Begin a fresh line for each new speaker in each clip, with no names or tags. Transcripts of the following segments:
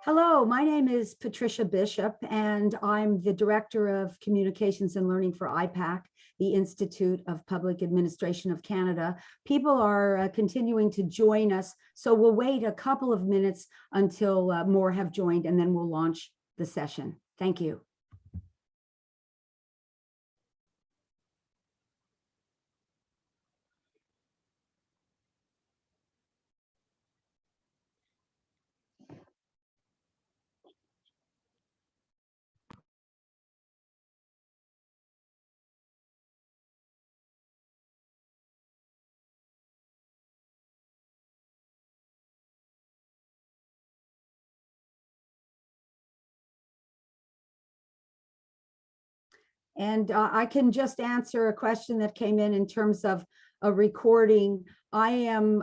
Hello, my name is Patricia Bishop, and I'm the Director of Communications and Learning for IPAC, the Institute of Public Administration of Canada. People are continuing to join us, so we'll wait a couple of minutes until more have joined, and then we'll launch the session. Thank you. And I can just answer a question that came in terms of a recording. I'm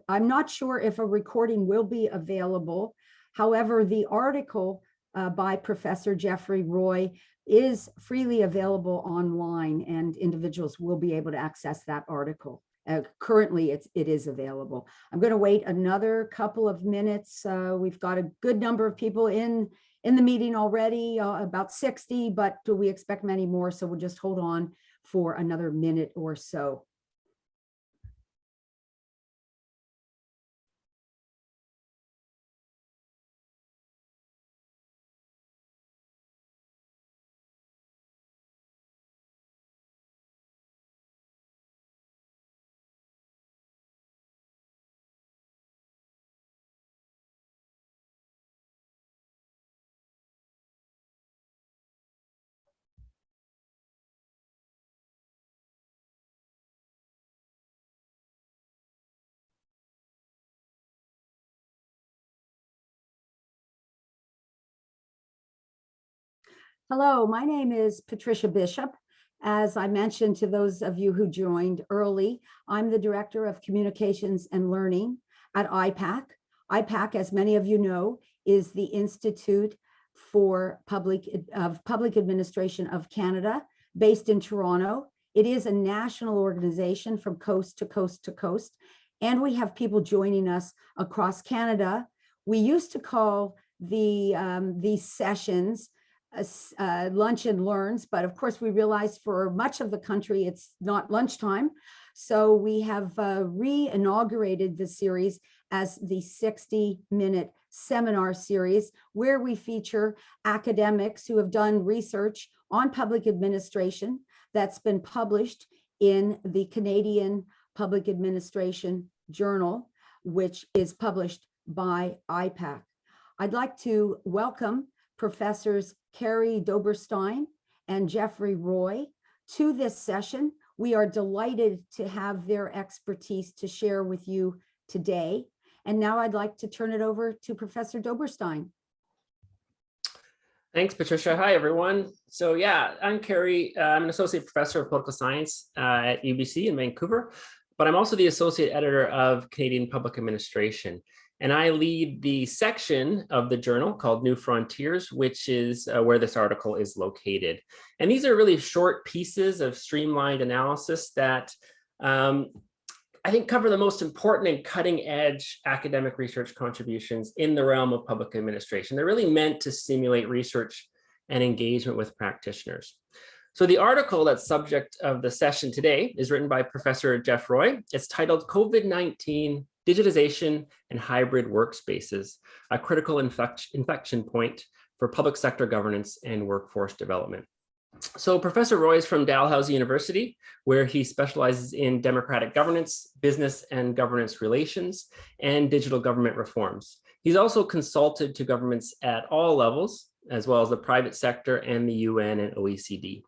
not sure if a recording will be available. However, the article by Professor Jeffrey Roy is freely available online, and individuals will be able to access that article. Currently, it is available. I'm going to wait another couple of minutes. We've got a good number of people in the meeting already, about 60, but we expect many more, so we'll just hold on for another minute or so. Hello, my name is Patricia Bishop. As I mentioned to those of you who joined early, I'm the Director of Communications and Learning at IPAC. IPAC, as many of you know, is the Institute for Public Administration of Canada, based in Toronto. It is a national organization from coast to coast to coast, and we have people joining us across Canada. We used to call these sessions lunch and learns, but of course we realized for much of the country it's not lunchtime, so we have re-inaugurated the series as the 60-minute seminar series, where we feature academics who have done research on public administration that's been published in the Canadian Public Administration Journal, which is published by IPAC. I'd like to welcome Professors Carey Doberstein and Jeffrey Roy to this session. We are delighted to have their expertise to share with you today. And now I'd like to turn it over to Professor Doberstein.
Thanks, Patricia. Hi, everyone. So yeah, I'm Carey. I'm an associate professor of political science at UBC in Vancouver, but I'm also the associate editor of Canadian Public Administration. And I lead the section of the journal called New Frontiers, which is where this article is located. And these are really short pieces of streamlined analysis that I think cover the most important and cutting edge academic research contributions in the realm of public administration. They're really meant to stimulate research and engagement with practitioners. So the article that's subject of the session today is written by Professor Jeff Roy. It's titled COVID-19, Digitization and Hybrid Workspaces, a critical inflection point for public sector governance and workforce development. So Professor Roy is from Dalhousie University, where he specializes in democratic governance, business and governance relations, and digital government reforms. He's also consulted to governments at all levels, as well as the private sector and the UN and OECD.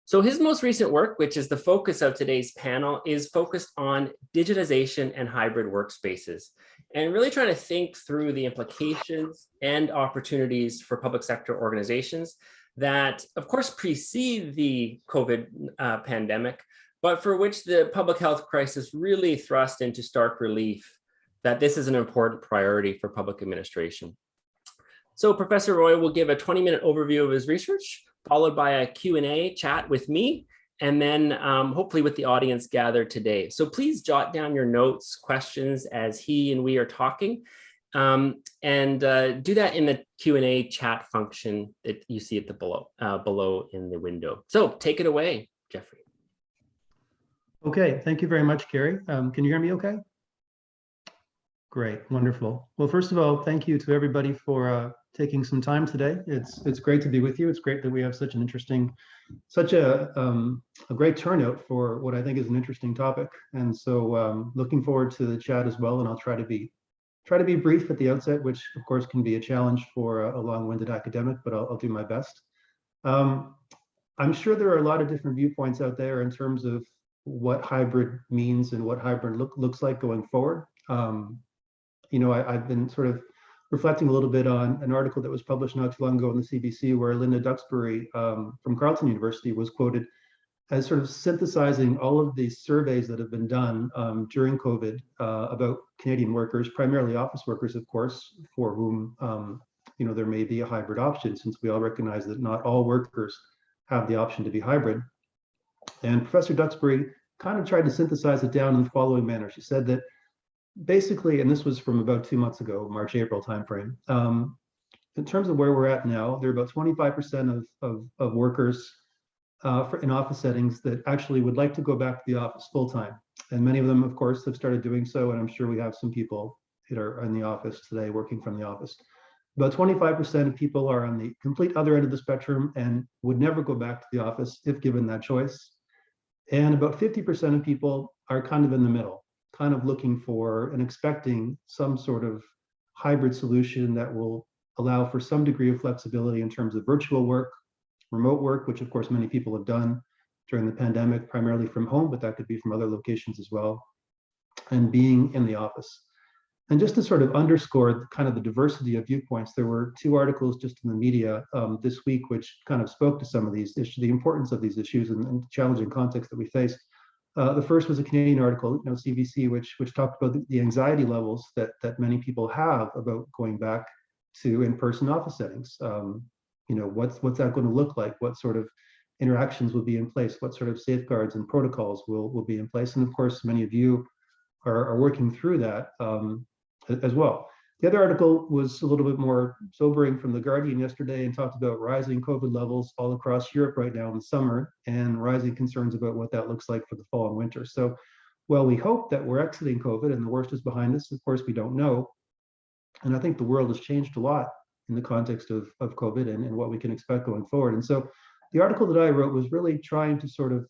So his most recent work, which is the focus of today's panel, is focused on digitization and hybrid workspaces, and really trying to think through the implications and opportunities for public sector organizations that, of course, precede the COVID pandemic, but for which the public health crisis really thrust into stark relief that this is an important priority for public administration. So Professor Roy will give a 20-minute overview of his research, followed by a Q&A chat with me, and then hopefully with the audience gathered today. So please jot down your notes, questions as he and we are talking. and do that in the Q&A chat function that you see at the below in the window. So take it away, Jeffrey.
Okay, thank you very much, Carey. Can you hear me okay? Great, wonderful. Well, first of all, thank you to everybody for taking some time today. It's great to be with you. It's great that we have such an interesting, such a great turnout for what I think is an interesting topic. And so looking forward to the chat as well. And I'll try to be brief at the outset, which of course can be a challenge for a long-winded academic, but I'll do my best. I'm sure there are a lot of different viewpoints out there in terms of what hybrid means and what hybrid looks like going forward. You know, I've been sort of reflecting a little bit on an article that was published not too long ago in the CBC, where Linda Duxbury from Carleton University was quoted as sort of synthesizing all of these surveys that have been done during COVID about Canadian workers, primarily office workers, of course, for whom you know, there may be a hybrid option, since we all recognize that not all workers have the option to be hybrid. And Professor Duxbury kind of tried to synthesize it down in the following manner. She said that basically, and this was from about 2 months ago, March, April timeframe, in terms of where we're at now, there are about 25% of workers in office settings that actually would like to go back to the office full time. And many of them, of course, have started doing so. And I'm sure we have some people that are in the office today working from the office. About 25% of people are on the complete other end of the spectrum and would never go back to the office if given that choice. And about 50% of people are kind of in the middle, kind of looking for and expecting some sort of hybrid solution that will allow for some degree of flexibility in terms of virtual work, remote work, which of course many people have done during the pandemic, primarily from home, but that could be from other locations as well, and being in the office. And just to sort of underscore kind of the diversity of viewpoints, there were 2 articles just in the media this week, which kind of spoke to some of these issues, the importance of these issues and the challenging context that we face. The first was a Canadian article, you know, CBC, which talked about the anxiety levels that many people have about going back to in-person office settings. You know, what's that going to look like? What sort of interactions will be in place? What sort of safeguards and protocols will be in place? And of course, many of you are working through that as well. The other article was a little bit more sobering from The Guardian yesterday and talked about rising COVID levels all across Europe right now in the summer and rising concerns about what that looks like for the fall and winter. So while we hope that we're exiting COVID and the worst is behind us, of course, we don't know. And I think the world has changed a lot in the context of COVID and what we can expect going forward. And so the article that I wrote was really trying to sort of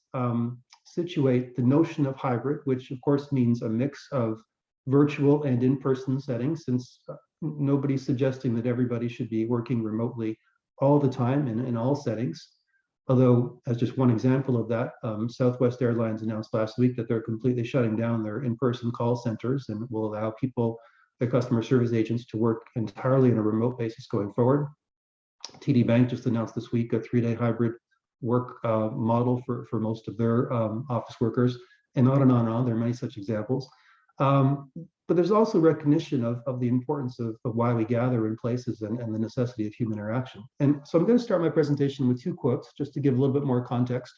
situate the notion of hybrid, which of course means a mix of virtual and in-person settings, since nobody's suggesting that everybody should be working remotely all the time in all settings. Although, as just one example of that, Southwest Airlines announced last week that they're completely shutting down their in-person call centers and will allow people, their customer service agents, to work entirely on a remote basis going forward. TD Bank just announced this week a 3-day hybrid work model for most of their office workers, and on and on and on. There are many such examples. But there's also recognition of the importance of why we gather in places and the necessity of human interaction. And so I'm going to start my presentation with 2 quotes, just to give a little bit more context.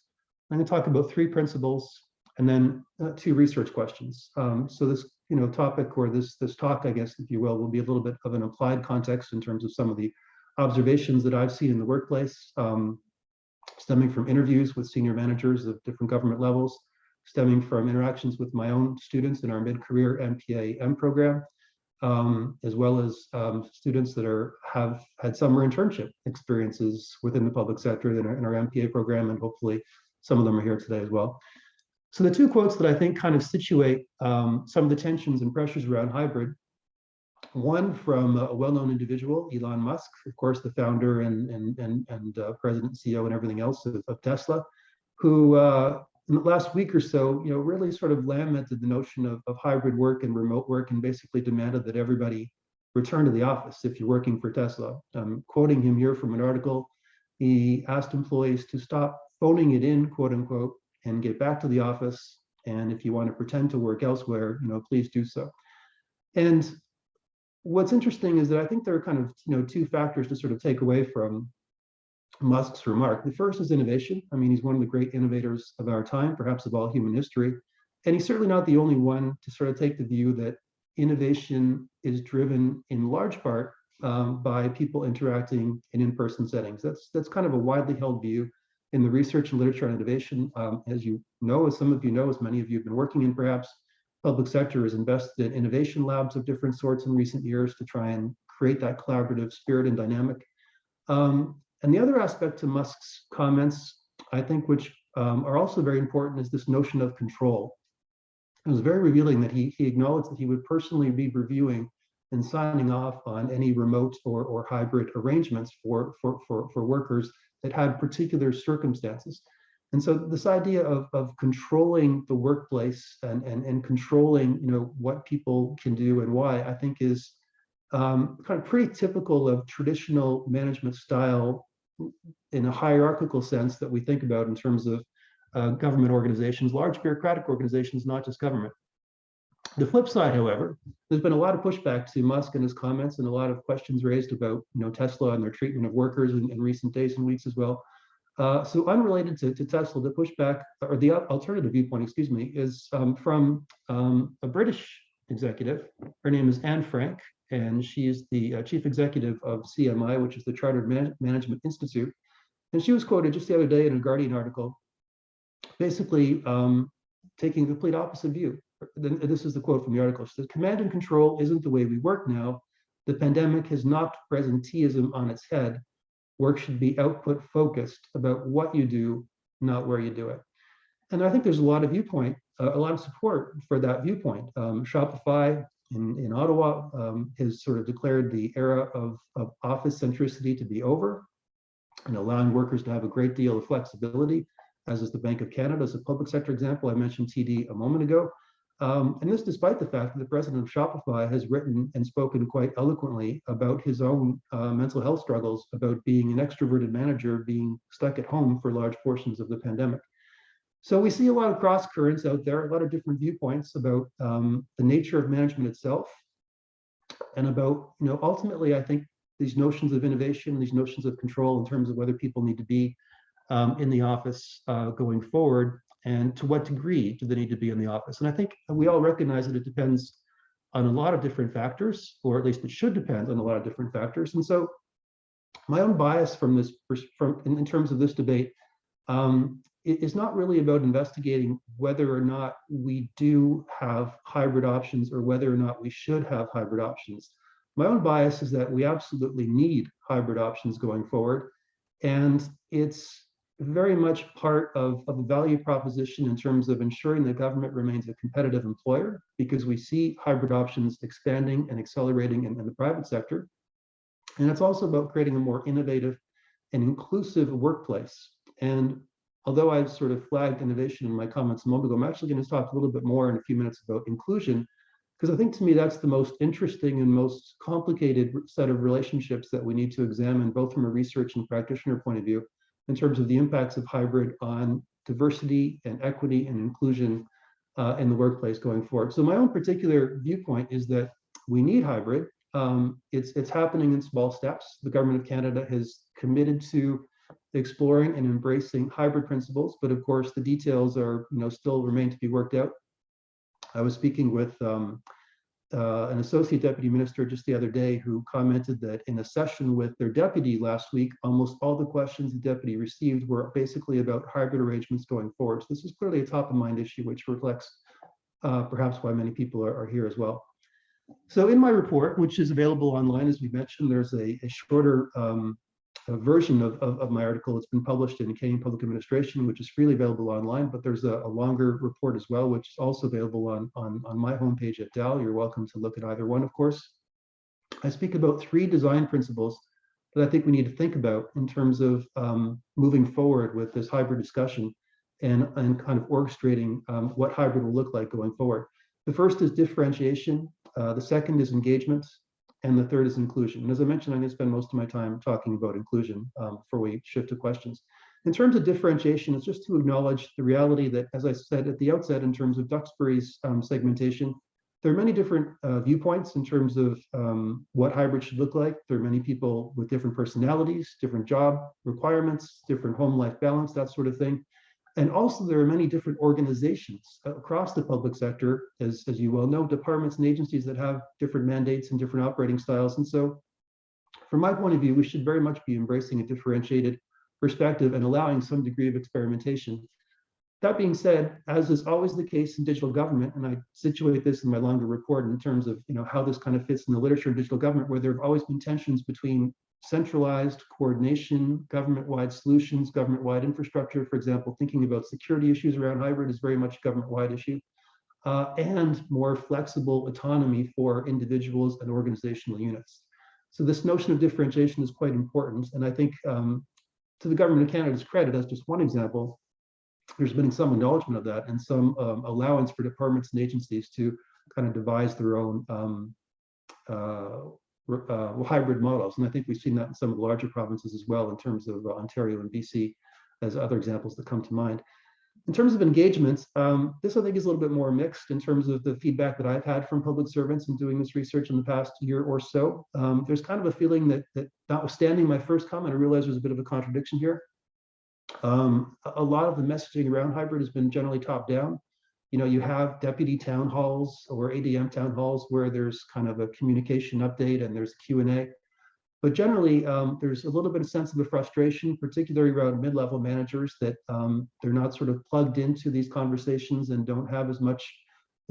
I'm going to talk about 3 principles and then 2 research questions. So this topic, or this talk, I guess, if you will be a little bit of an applied context in terms of some of the observations that I've seen in the workplace, stemming from interviews with senior managers of different government levels, stemming from interactions with my own students in our mid-career MPA-M program, as well as students that have had summer internship experiences within the public sector in our MPA program, and hopefully some of them are here today as well. So the 2 quotes that I think kind of situate some of the tensions and pressures around hybrid. One from a well-known individual, Elon Musk, of course, the founder and president, CEO, and everything else of Tesla, who in the last week or so, really sort of lamented the notion of hybrid work and remote work, and basically demanded that everybody return to the office if you're working for Tesla. Quoting him here from an article, he asked employees to stop phoning it in, quote unquote, and get back to the office. And if you want to pretend to work elsewhere, please do so. And what's interesting is that I think there are kind of 2 factors to sort of take away from Musk's remark. The first is innovation. I mean, he's one of the great innovators of our time, perhaps of all human history. And he's certainly not the only one to sort of take the view that innovation is driven in large part by people interacting in in-person settings. That's kind of a widely held view in the research and literature on innovation. As you know, as some of you know, as many of you have been working in perhaps, public sector has invested in innovation labs of different sorts in recent years to try and create that collaborative spirit and dynamic. And the other aspect to Musk's comments, I think, which are also very important, is this notion of control. It was very revealing that he acknowledged that he would personally be reviewing and signing off on any remote or hybrid arrangements for workers that had particular circumstances. And so this idea of controlling the workplace and controlling, you know, what people can do and why, I think is kind of pretty typical of traditional management style in a hierarchical sense that we think about in terms of government organizations, large bureaucratic organizations, not just government. The flip side, however, there's been a lot of pushback to Musk and his comments, and a lot of questions raised about, you know, Tesla and their treatment of workers in recent days and weeks as well. So unrelated to Tesla, the pushback, or the alternative viewpoint, excuse me, is from a British executive. Her name is Anne Frank, and she is the chief executive of CMI, which is the Chartered Management Institute. And she was quoted just the other day in a Guardian article, basically taking a complete opposite view. This is the quote from the article. She says, "Command and control isn't the way we work now. The pandemic has knocked presenteeism on its head. Work should be output focused about what you do, not where you do it." And I think there's a lot of viewpoint, a lot of support for that viewpoint. Shopify in Ottawa has sort of declared the era of office centricity to be over and allowing workers to have a great deal of flexibility, as is the Bank of Canada as a public sector example. I mentioned TD a moment ago. And this despite the fact that the president of Shopify has written and spoken quite eloquently about his own mental health struggles, about being an extroverted manager, being stuck at home for large portions of the pandemic. So we see a lot of cross currents out there, a lot of different viewpoints about the nature of management itself, and about, you know, ultimately, I think these notions of innovation, these notions of control in terms of whether people need to be in the office going forward, and to what degree do they need to be in the office. And I think we all recognize that it depends on a lot of different factors, or at least it should depend on a lot of different factors. And so my own bias from this, in terms of this debate, is not really about investigating whether or not we do have hybrid options or whether or not we should have hybrid options. My own bias is that we absolutely need hybrid options going forward. And it's very much part of a value proposition in terms of ensuring that government remains a competitive employer, because we see hybrid options expanding and accelerating in the private sector. And it's also about creating a more innovative and inclusive workplace. And although I've sort of flagged innovation in my comments a moment ago, I'm actually going to talk a little bit more in a few minutes about inclusion, because I think to me that's the most interesting and most complicated set of relationships that we need to examine, both from a research and practitioner point of view, in terms of the impacts of hybrid on diversity and equity and inclusion in the workplace going forward. So my own particular viewpoint is that we need hybrid. It's happening in small steps. The government of Canada has committed to exploring and embracing hybrid principles, but of course the details are, you know, still remain to be worked out. I was speaking with an associate deputy minister just the other day who commented that in a session with their deputy last week, almost all the questions the deputy received were basically about hybrid arrangements going forward. So this is clearly a top of mind issue, which reflects perhaps why many people are here as well. So in my report, which is available online, as we mentioned, there's a shorter a version of my article. It's been published in Canadian Public Administration, which is freely available online, but there's a longer report as well, which is also available on my homepage at Dal. You're welcome to look at either one, of course. I speak about 3 design principles that I think we need to think about in terms of moving forward with this hybrid discussion and kind of orchestrating what hybrid will look like going forward. The first is differentiation, the second is engagement, and the third is inclusion. And as I mentioned, I'm going to spend most of my time talking about inclusion before we shift to questions. In terms of differentiation, it's just to acknowledge the reality that, as I said at the outset, in terms of Duxbury's segmentation, there are many different viewpoints in terms of what hybrid should look like. There are many people with different personalities, different job requirements, different home life balance, that sort of thing. And also there are many different organizations across the public sector, as you well know, departments and agencies that have different mandates and different operating styles. And so from my point of view, we should very much be embracing a differentiated perspective and allowing some degree of experimentation. That being said, as is always the case in digital government, and I situate this in my longer report in terms of how this kind of fits in the literature of digital government, where there have always been tensions between centralized coordination, government-wide solutions, government-wide infrastructure, for example, thinking about security issues around hybrid is very much a government-wide issue, and more flexible autonomy for individuals and organizational units. So this notion of differentiation is quite important. And I think to the government of Canada's credit, as just one example, there's been some acknowledgement of that and some allowance for departments and agencies to kind of devise their own hybrid models. And I think we've seen that in some of the larger provinces as well, in terms of Ontario and BC, as other examples that come to mind. In terms of engagements, this I think is a little bit more mixed in terms of the feedback that I've had from public servants in doing this research in the past year or so. There's kind of a feeling that notwithstanding my first comment, I realize there's a bit of a contradiction here. A lot of the messaging around hybrid has been generally top down. You have deputy town halls or ADM town halls where there's kind of a communication update and there's Q&A. But generally, there's a little bit of sense of a frustration, particularly around mid-level managers, that they're not sort of plugged into these conversations and don't have as much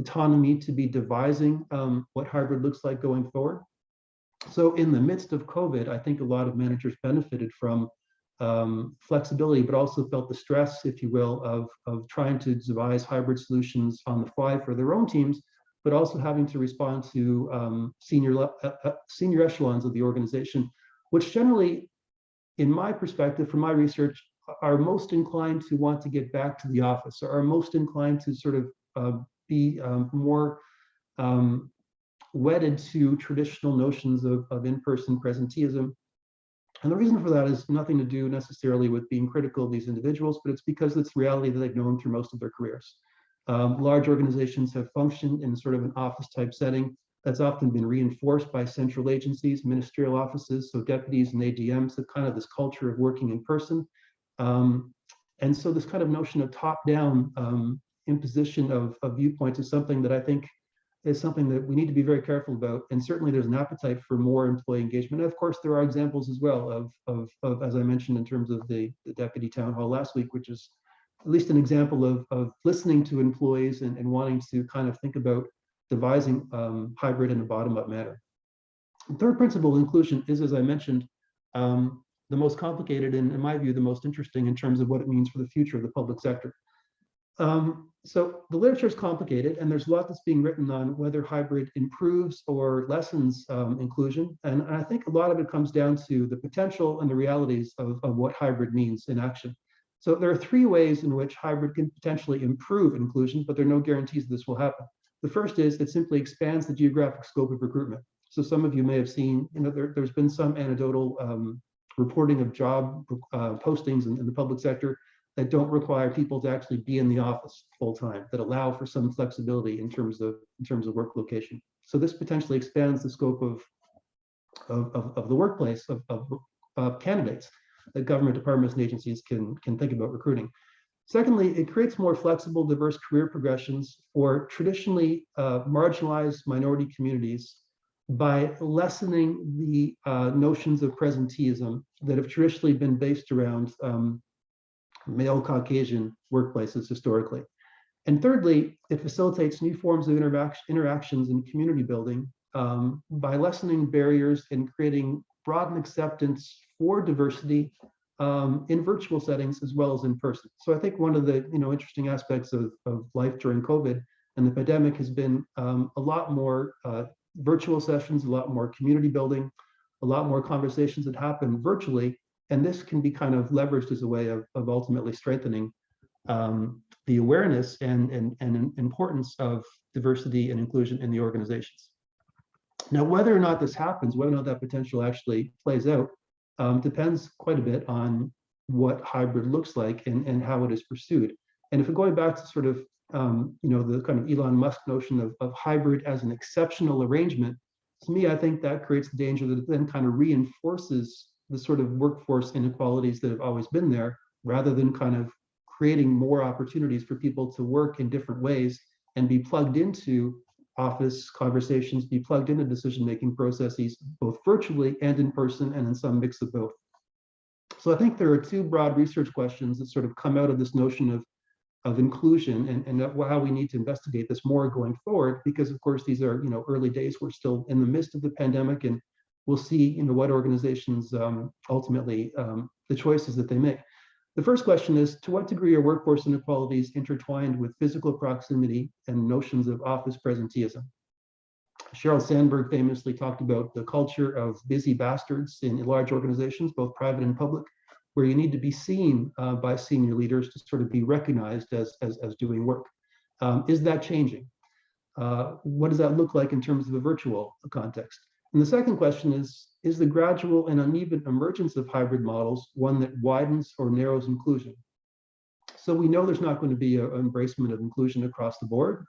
autonomy to be devising what hybrid looks like going forward. So in the midst of COVID, I think a lot of managers benefited from flexibility, but also felt the stress, if you will, of trying to devise hybrid solutions on the fly for their own teams, but also having to respond to senior echelons of the organization, which generally, in my perspective, from my research, are most inclined to want to get back to the office, or are most inclined to sort of be more wedded to traditional notions of in-person presenteeism. And the reason for that is nothing to do necessarily with being critical of these individuals, but it's because it's reality that they've known through most of their careers. Large organizations have functioned in sort of an office type setting that's often been reinforced by central agencies, ministerial offices, so deputies and ADMs have kind of this culture of working in person. And so this kind of notion of top-down imposition of viewpoints is something that I think is something that we need to be very careful about. And certainly there's an appetite for more employee engagement. And of course, there are examples as well of as I mentioned, in terms of the deputy town hall last week, which is at least an example of listening to employees and wanting to kind of think about devising hybrid in a bottom-up manner. The third principle, inclusion, is, as I mentioned, the most complicated and, in my view, the most interesting in terms of what it means for the future of the public sector. So the literature is complicated, and there's a lot that's being written on whether hybrid improves or lessens inclusion. And I think a lot of it comes down to the potential and the realities of what hybrid means in action. So there are three ways in which hybrid can potentially improve inclusion, but there are no guarantees this will happen. The first is it simply expands the geographic scope of recruitment. So some of you may have seen, there's been some anecdotal reporting of job postings in the public sector that don't require people to actually be in the office full time, that allow for some flexibility in terms of work location. So this potentially expands the scope of the workplace of candidates that government departments and agencies can think about recruiting. Secondly, it creates more flexible, diverse career progressions for traditionally marginalized minority communities by lessening the notions of presenteeism that have traditionally been based around male Caucasian workplaces historically. And thirdly, it facilitates new forms of interactions and community building by lessening barriers and creating broadened acceptance for diversity in virtual settings as well as in person. So I think one of the interesting aspects of life during COVID and the pandemic has been a lot more virtual sessions, a lot more community building, a lot more conversations that happen virtually. And this can be kind of leveraged as a way of ultimately strengthening the awareness and importance of diversity and inclusion in the organizations. Now, whether or not this happens, whether or not that potential actually plays out, depends quite a bit on what hybrid looks like and how it is pursued. And if we're going back to sort of the kind of Elon Musk notion of hybrid as an exceptional arrangement, to me, I think that creates the danger that it then kind of reinforces the sort of workforce inequalities that have always been there, rather than kind of creating more opportunities for people to work in different ways and be plugged into office conversations, be plugged into decision-making processes, both virtually and in person, and in some mix of both. So I think there are two broad research questions that sort of come out of this notion of inclusion and how we need to investigate this more going forward, because of course these are early days. We're still in the midst of the pandemic, and we'll see what organizations ultimately the choices that they make. The first question is, to what degree are workforce inequalities intertwined with physical proximity and notions of office presenteeism? Sheryl Sandberg famously talked about the culture of busy bastards in large organizations, both private and public, where you need to be seen by senior leaders to sort of be recognized as doing work. Is that changing? What does that look like in terms of a virtual context? And the second question is the gradual and uneven emergence of hybrid models one that widens or narrows inclusion? So we know there's not going to be an embracement of inclusion across the board.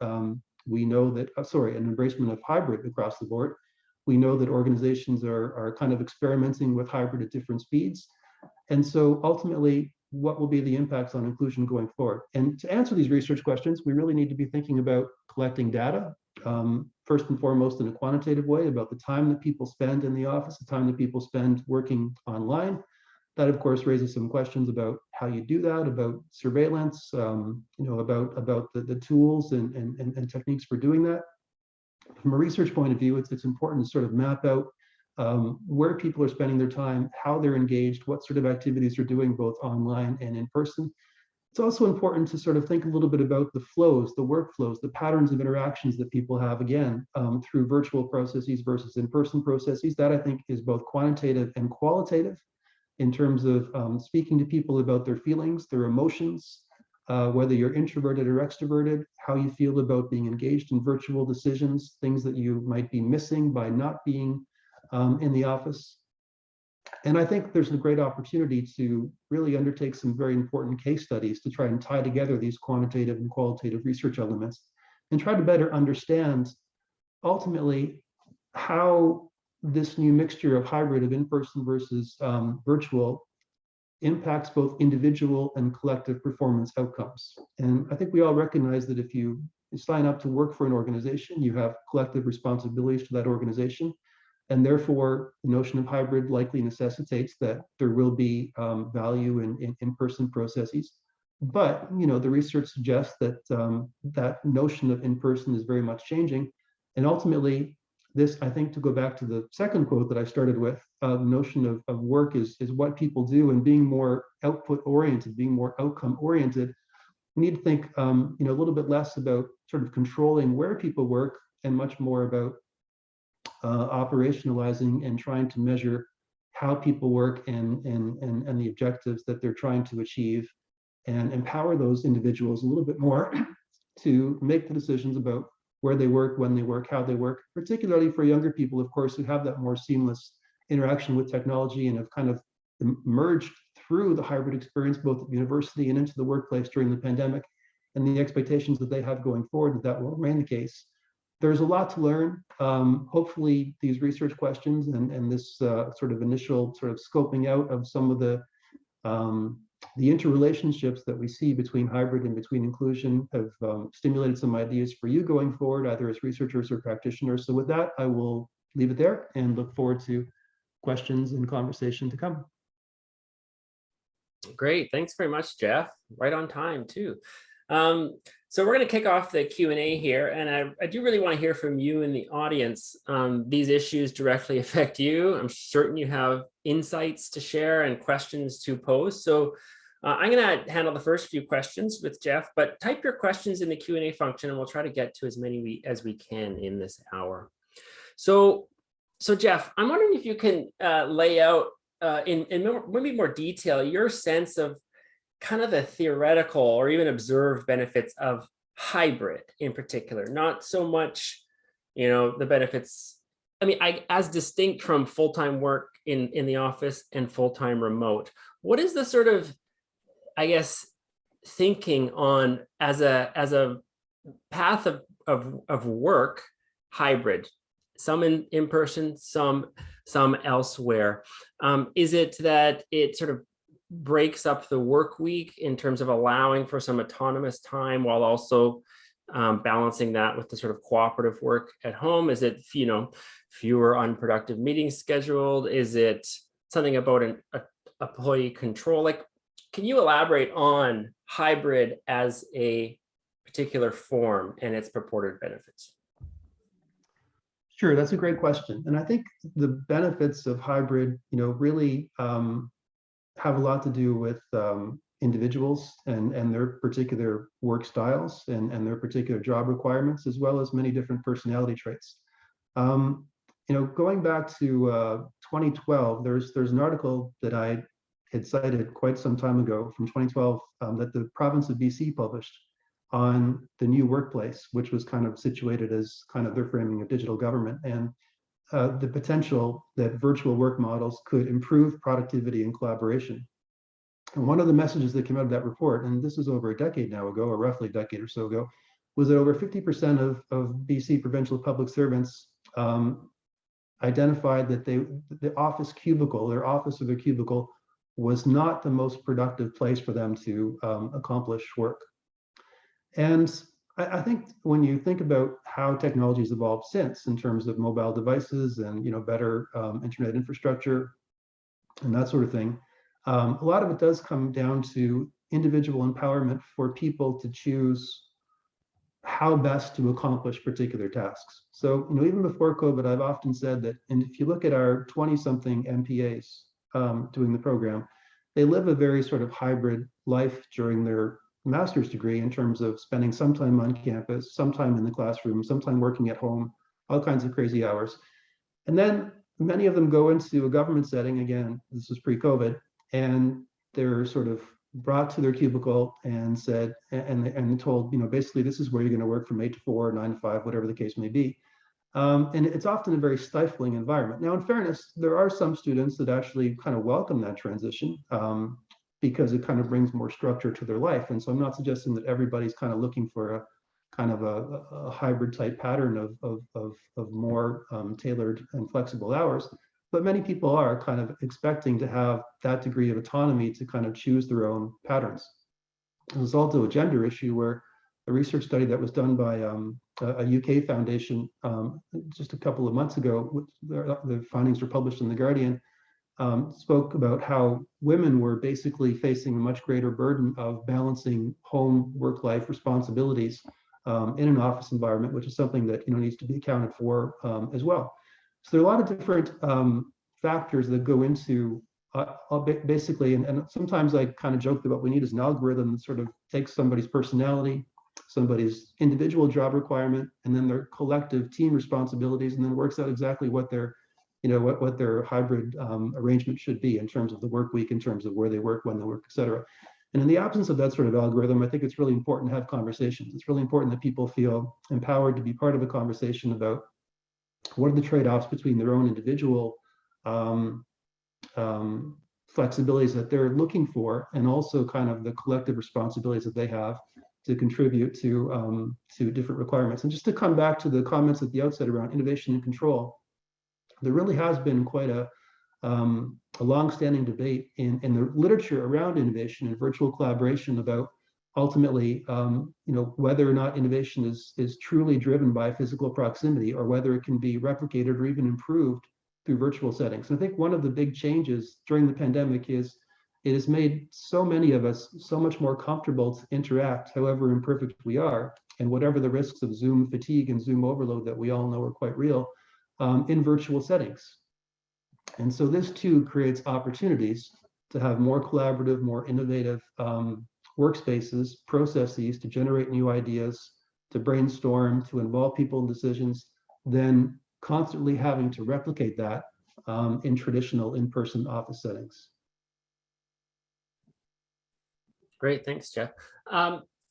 We know that, an embracement of hybrid across the board. We know that organizations are kind of experimenting with hybrid at different speeds. And so ultimately, what will be the impacts on inclusion going forward? And to answer these research questions, we really need to be thinking about collecting data, first and foremost in a quantitative way, about the time that people spend in the office, the time that people spend working online. That, of course, raises some questions about how you do that, about surveillance, about the tools and techniques for doing that. From a research point of view, it's important to sort of map out where people are spending their time, how they're engaged, what sort of activities they're doing both online and in person. It's also important to sort of think a little bit about the flows, the workflows, the patterns of interactions that people have, again, through virtual processes versus in-person processes. That, I think, is both quantitative and qualitative in terms of speaking to people about their feelings, their emotions, whether you're introverted or extroverted, how you feel about being engaged in virtual decisions, things that you might be missing by not being in the office. And I think there's a great opportunity to really undertake some very important case studies to try and tie together these quantitative and qualitative research elements and try to better understand ultimately how this new mixture of hybrid, of in-person versus virtual, impacts both individual and collective performance outcomes. And I think we all recognize that if you sign up to work for an organization, you have collective responsibilities to that organization. And therefore, the notion of hybrid likely necessitates that there will be value in in-person processes. But the research suggests that that notion of in-person is very much changing. And ultimately, this, I think, to go back to the second quote that I started with, the notion of work is what people do, and being more output-oriented, being more outcome-oriented. We need to think a little bit less about sort of controlling where people work and much more about operationalizing and trying to measure how people work and the objectives that they're trying to achieve, and empower those individuals a little bit more to make the decisions about where they work, when they work, how they work, particularly for younger people, of course, who have that more seamless interaction with technology and have kind of emerged through the hybrid experience, both at university and into the workplace during the pandemic, and the expectations that they have going forward that will remain the case. There's a lot to learn. Hopefully these research questions and this sort of initial sort of scoping out of some of the interrelationships that we see between hybrid and between inclusion have stimulated some ideas for you going forward, either as researchers or practitioners. So with that, I will leave it there and look forward to questions and conversation to come.
Great, thanks very much, Jeff. Right on time too. So we're going to kick off the Q&A here, and I do really want to hear from you in the audience. These issues directly affect you. I'm certain you have insights to share and questions to pose. So I'm going to handle the first few questions with Jeff, but type your questions in the Q&A function and we'll try to get to as many as we can in this hour. So Jeff, I'm wondering if you can lay out in maybe more detail your sense of kind of the theoretical or even observed benefits of hybrid in particular, not so much, the benefits, as distinct from full-time work in the office and full-time remote. What is the sort of, thinking on as a path of work hybrid, some in person, some elsewhere? Is it that it sort of breaks up the work week in terms of allowing for some autonomous time while also balancing that with the sort of cooperative work at home? Is it, fewer unproductive meetings scheduled? Is it something about an employee control? Like, can you elaborate on hybrid as a particular form and its purported benefits?
Sure, that's a great question. And I think the benefits of hybrid, really have a lot to do with individuals and their particular work styles and their particular job requirements, as well as many different personality traits. Going back to 2012, there's an article that I had cited quite some time ago from 2012 that the province of BC published on the new workplace, which was kind of situated as kind of their framing of digital government, and the potential that virtual work models could improve productivity and collaboration. And one of the messages that came out of that report, and this is over a decade now ago, or roughly a decade or so ago, was that over 50% of BC provincial public servants identified that the office cubicle, their office or their cubicle, was not the most productive place for them to accomplish work. And I think when you think about how technology has evolved since, in terms of mobile devices and better internet infrastructure and that sort of thing, a lot of it does come down to individual empowerment for people to choose how best to accomplish particular tasks. So, even before COVID, I've often said that, and if you look at our 20-something MPAs doing the program, they live a very sort of hybrid life during their master's degree in terms of spending some time on campus, some time in the classroom, some time working at home, all kinds of crazy hours. And then many of them go into a government setting, again, this is pre-COVID, and they're sort of brought to their cubicle and said, and told, basically this is where you're going to work from 8 to 4, 9 to 5, whatever the case may be. And it's often a very stifling environment. Now, in fairness, there are some students that actually kind of welcome that transition because it kind of brings more structure to their life. And so I'm not suggesting that everybody's kind of looking for a kind of a hybrid type pattern of more tailored and flexible hours. But many people are kind of expecting to have that degree of autonomy to kind of choose their own patterns. There's also a gender issue where a research study that was done by a UK foundation just a couple of months ago, the findings were published in The Guardian, spoke about how women were basically facing a much greater burden of balancing home work-life responsibilities in an office environment, which is something that needs to be accounted for as well. So there are a lot of different factors that go into basically, and sometimes I kind of joke that what we need is an algorithm that sort of takes somebody's personality, somebody's individual job requirement, and then their collective team responsibilities, and then works out exactly what their what their hybrid arrangement should be in terms of the work week, in terms of where they work, when they work, et cetera. And in the absence of that sort of algorithm, I think it's really important to have conversations. It's really important that people feel empowered to be part of a conversation about what are the trade-offs between their own individual flexibilities that they're looking for, and also kind of the collective responsibilities that they have to contribute to different requirements. And just to come back to the comments at the outset around innovation and control, there really has been quite a long-standing debate in the literature around innovation and virtual collaboration about ultimately, whether or not innovation is truly driven by physical proximity, or whether it can be replicated or even improved through virtual settings. And I think one of the big changes during the pandemic is it has made so many of us so much more comfortable to interact, however imperfect we are, and whatever the risks of Zoom fatigue and Zoom overload that we all know are quite real, in virtual settings. And so this too creates opportunities to have more collaborative, more innovative workspaces, processes to generate new ideas, to brainstorm, to involve people in decisions, then constantly having to replicate that in traditional in-person office settings.
Great, thanks, Jeff.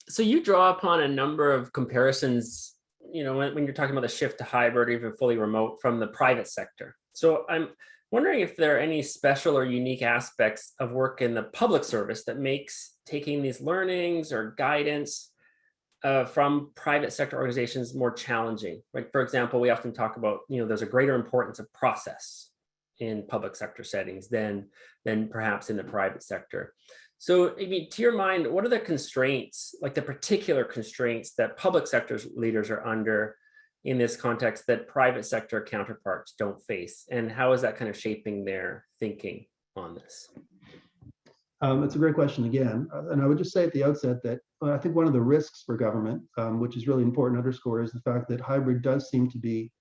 So you draw upon a number of comparisons, when you're talking about the shift to hybrid or even fully remote from the private sector. So I'm wondering if there are any special or unique aspects of work in the public service that makes taking these learnings or guidance from private sector organizations more challenging. Like, for example, we often talk about, there's a greater importance of process in public sector settings than perhaps in the private sector. So, I mean, to your mind, what are the constraints, like the particular constraints that public sector leaders are under in this context that private sector counterparts don't face? And how is that kind of shaping their thinking on this?
It's a great question again. And I would just say at the outset that I think one of the risks for government, which is really important to underscore, is the fact that hybrid does seem to be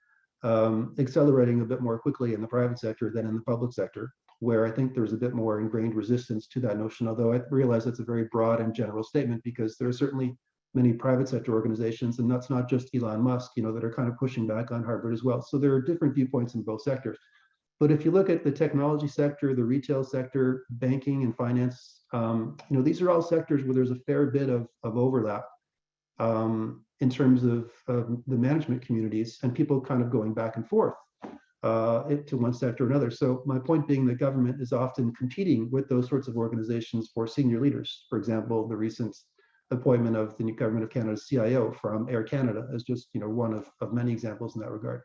accelerating a bit more quickly in the private sector than in the public sector, where I think there's a bit more ingrained resistance to that notion, although I realize that's a very broad and general statement, because there are certainly many private sector organizations, and that's not just Elon Musk, that are kind of pushing back on hybrid as well. So there are different viewpoints in both sectors. But if you look at the technology sector, the retail sector, banking and finance, these are all sectors where there's a fair bit of overlap in terms of the management communities and people kind of going back and forth to one sector or another. So my point being that government is often competing with those sorts of organizations for senior leaders. For example, the recent appointment of the new Government of Canada's CIO from Air Canada is just one of many examples in that regard.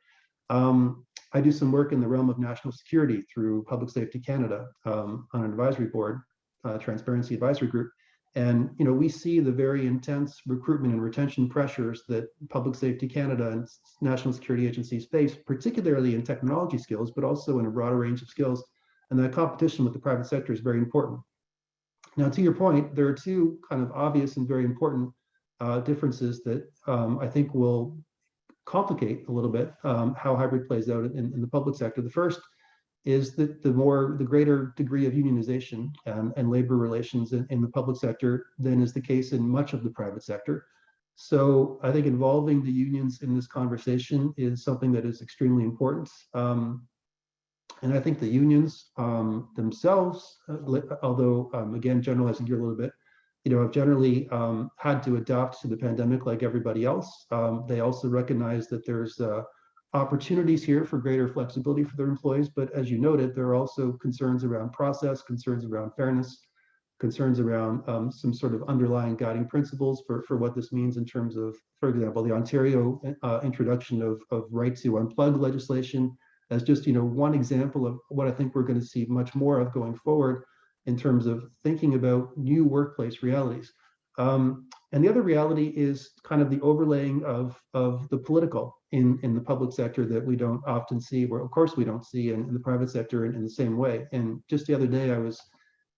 I do some work in the realm of national security through Public Safety Canada on an advisory board, Transparency Advisory Group. And we see the very intense recruitment and retention pressures that Public Safety Canada and national security agencies face, particularly in technology skills, but also in a broader range of skills. And that competition with the private sector is very important. Now, to your point, there are two kind of obvious and very important differences that I think will complicate a little bit how hybrid plays out in the public sector. The first is that the greater degree of unionization and labor relations in the public sector than is the case in much of the private sector. So I think involving the unions in this conversation is something that is extremely important. And I think the unions themselves, although again, generalizing here a little bit, have generally had to adapt to the pandemic like everybody else. They also recognize that there's opportunities here for greater flexibility for their employees, but as you noted, there are also concerns around process, concerns around fairness, concerns around some sort of underlying guiding principles for what this means in terms of, for example, the Ontario introduction of right to unplug legislation as just one example of what I think we're going to see much more of going forward in terms of thinking about new workplace realities. And the other reality is kind of the overlaying of the political in the public sector that we don't often see, where of course we don't see in the private sector in the same way. And just the other day I was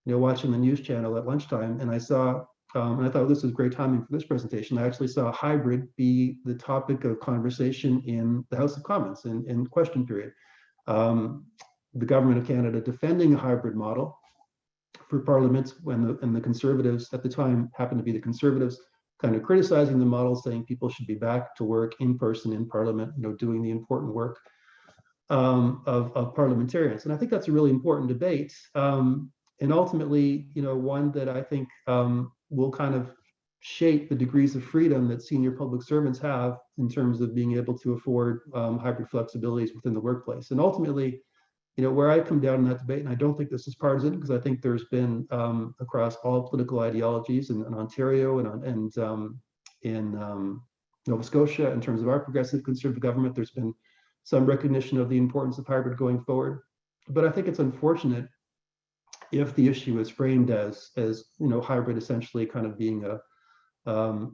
watching the news channel at lunchtime, and I saw, and I thought this was great timing for this presentation, I actually saw hybrid be the topic of conversation in the House of Commons in question period. The Government of Canada defending a hybrid model for Parliament and the Conservatives at the time happened to be the Conservatives, kind of criticizing the model, saying people should be back to work in person in Parliament, doing the important work of parliamentarians. And I think that's a really important debate, and ultimately, one that I think will kind of shape the degrees of freedom that senior public servants have in terms of being able to afford hybrid flexibilities within the workplace. And ultimately, where I come down in that debate, and I don't think this is partisan, because I think there's been across all political ideologies in Ontario and in Nova Scotia, in terms of our progressive conservative government, there's been some recognition of the importance of hybrid going forward. But I think it's unfortunate if the issue is framed as hybrid essentially kind of being a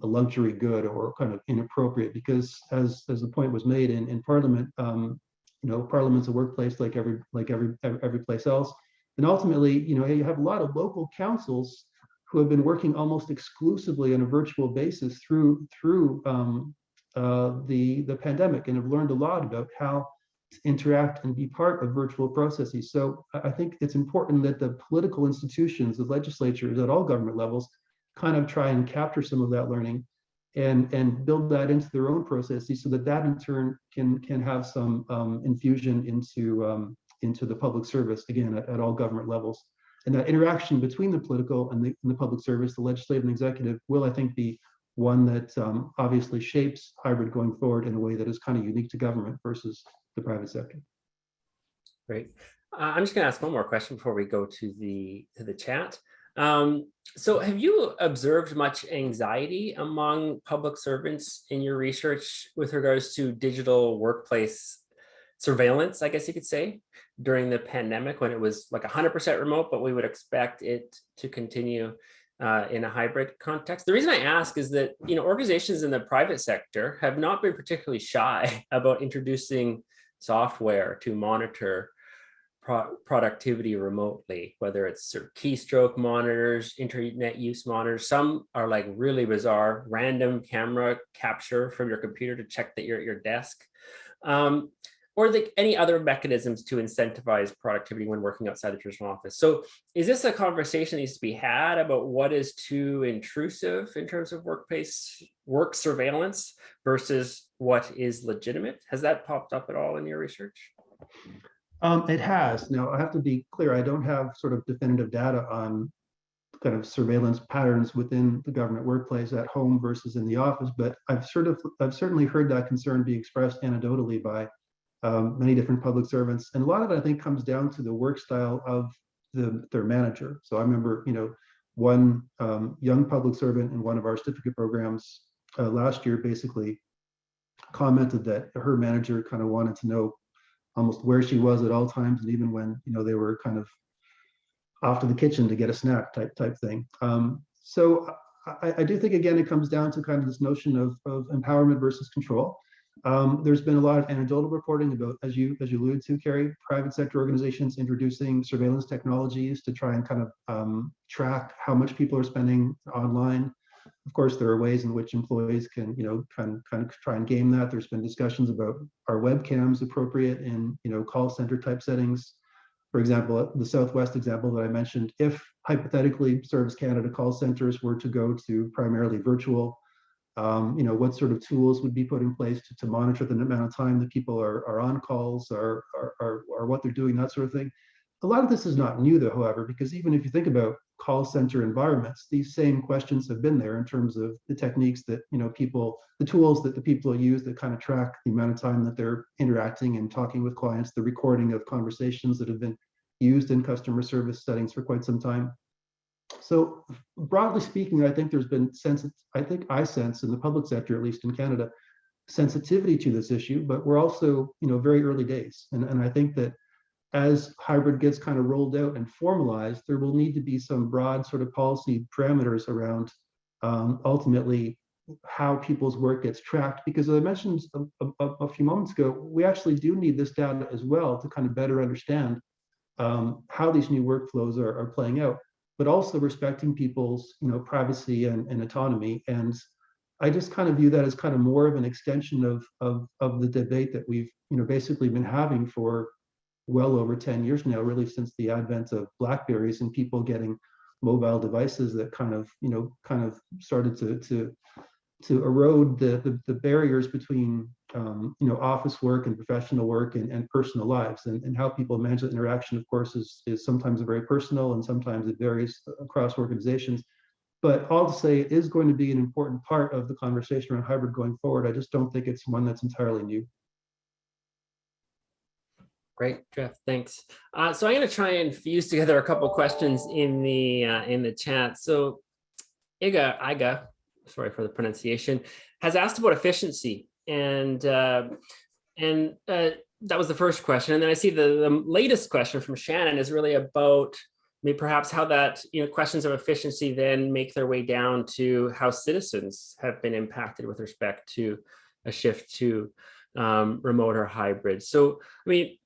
luxury good or kind of inappropriate, because as the point was made in Parliament, Parliament's a workplace like every place else, and ultimately, you have a lot of local councils who have been working almost exclusively on a virtual basis through the pandemic, and have learned a lot about how to interact and be part of virtual processes. So I think it's important that the political institutions, the legislatures at all government levels, kind of try and capture some of that learning and build that into their own processes, so that in turn can have some infusion into the public service, again, at all government levels. And that interaction between the political and the public service, the legislative and executive, will, I think, be one that obviously shapes hybrid going forward in a way that is kind of unique to government versus the private sector.
Great. I'm just going to ask one more question before we go to the chat. So have you observed much anxiety among public servants in your research with regards to digital workplace surveillance, I guess you could say, during the pandemic when it was like 100% remote, but we would expect it to continue in a hybrid context. The reason I ask is that, organizations in the private sector have not been particularly shy about introducing software to monitor productivity remotely, whether it's sort of keystroke monitors, internet use monitors. Some are like really bizarre, random camera capture from your computer to check that you're at your desk, or any other mechanisms to incentivize productivity when working outside the traditional office. So is this a conversation that needs to be had about what is too intrusive in terms of work surveillance versus what is legitimate? Has that popped up at all in your research?
It has. Now, I have to be clear, I don't have sort of definitive data on kind of surveillance patterns within the government workplace at home versus in the office, but I've certainly heard that concern be expressed anecdotally by many different public servants. And a lot of it, I think, comes down to the work style of their manager. So I remember, one young public servant in one of our certificate programs last year basically commented that her manager kind of wanted to know almost where she was at all times, and even when they were kind of off to the kitchen to get a snack type thing. So I do think, again, it comes down to kind of this notion of empowerment versus control. There's been a lot of anecdotal reporting about, as you alluded to, Carey, private sector organizations introducing surveillance technologies to try and kind of track how much people are spending online. Of course, there are ways in which employees can, kind of try and game that. There's been discussions about, are webcams appropriate in, call center type settings? For example, the Southwest example that I mentioned, if hypothetically Service Canada call centers were to go to primarily virtual, what sort of tools would be put in place to monitor the amount of time that people are on calls or what they're doing, that sort of thing. A lot of this is not new, though, however, because even if you think about call center environments, these same questions have been there in terms of the techniques that, the tools that the people use that kind of track the amount of time that they're interacting and talking with clients, the recording of conversations that have been used in customer service settings for quite some time. So broadly speaking, I think there's been I sense in the public sector, at least in Canada, sensitivity to this issue, but we're also, very early days. And I think that as hybrid gets kind of rolled out and formalized, there will need to be some broad sort of policy parameters around ultimately how people's work gets tracked. Because as I mentioned a few moments ago, we actually do need this data as well to kind of better understand how these new workflows are playing out, but also respecting people's privacy and autonomy. And I just kind of view that as kind of more of an extension of the debate that we've basically been having for well over 10 years now, really since the advent of Blackberries and people getting mobile devices that kind of started to erode the barriers between office work and professional work and personal lives, and how people manage that interaction, of course, is sometimes very personal and sometimes it varies across organizations. But all to say, it is going to be an important part of the conversation around hybrid going forward. I just don't think it's one that's entirely new.
Great, Jeff, thanks. So I'm going to try and fuse together a couple questions in the chat. So Iga, sorry for the pronunciation, has asked about efficiency, and that was the first question. And then I see the latest question from Shannon is really about maybe perhaps how that questions of efficiency then make their way down to how citizens have been impacted with respect to a shift to remote or hybrid. So I mean,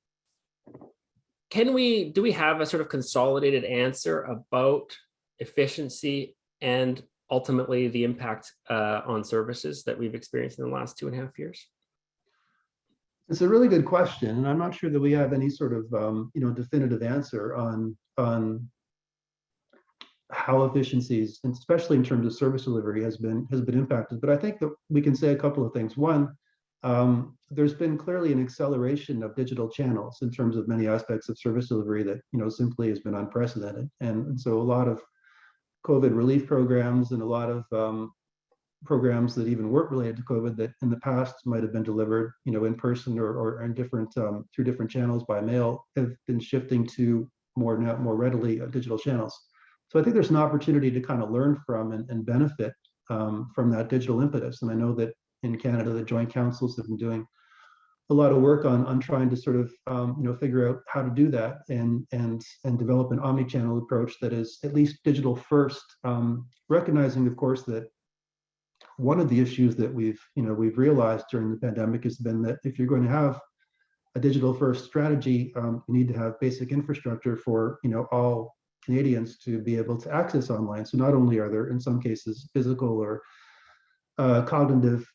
do we have a sort of consolidated answer about efficiency and ultimately the impact on services that we've experienced in the last 2.5 years?
It's a really good question, and I'm not sure that we have any sort of definitive answer on how efficiencies, and especially in terms of service delivery, has been impacted. But I think that we can say a couple of things. One, there's been clearly an acceleration of digital channels in terms of many aspects of service delivery that simply has been unprecedented, and so a lot of COVID relief programs and a lot of programs that even weren't related to COVID that in the past might have been delivered, in person or in different through different channels by mail, have been shifting to more readily digital channels. So I think there's an opportunity to kind of learn from and benefit from that digital impetus. And I know that in Canada, the Joint Councils have been doing a lot of work on trying to sort of figure out how to do that and develop an omni-channel approach that is at least digital first, recognizing, of course, that one of the issues that we've realized during the pandemic has been that if you're going to have a digital first strategy, you need to have basic infrastructure for all Canadians to be able to access online. So not only are there in some cases physical or cognitive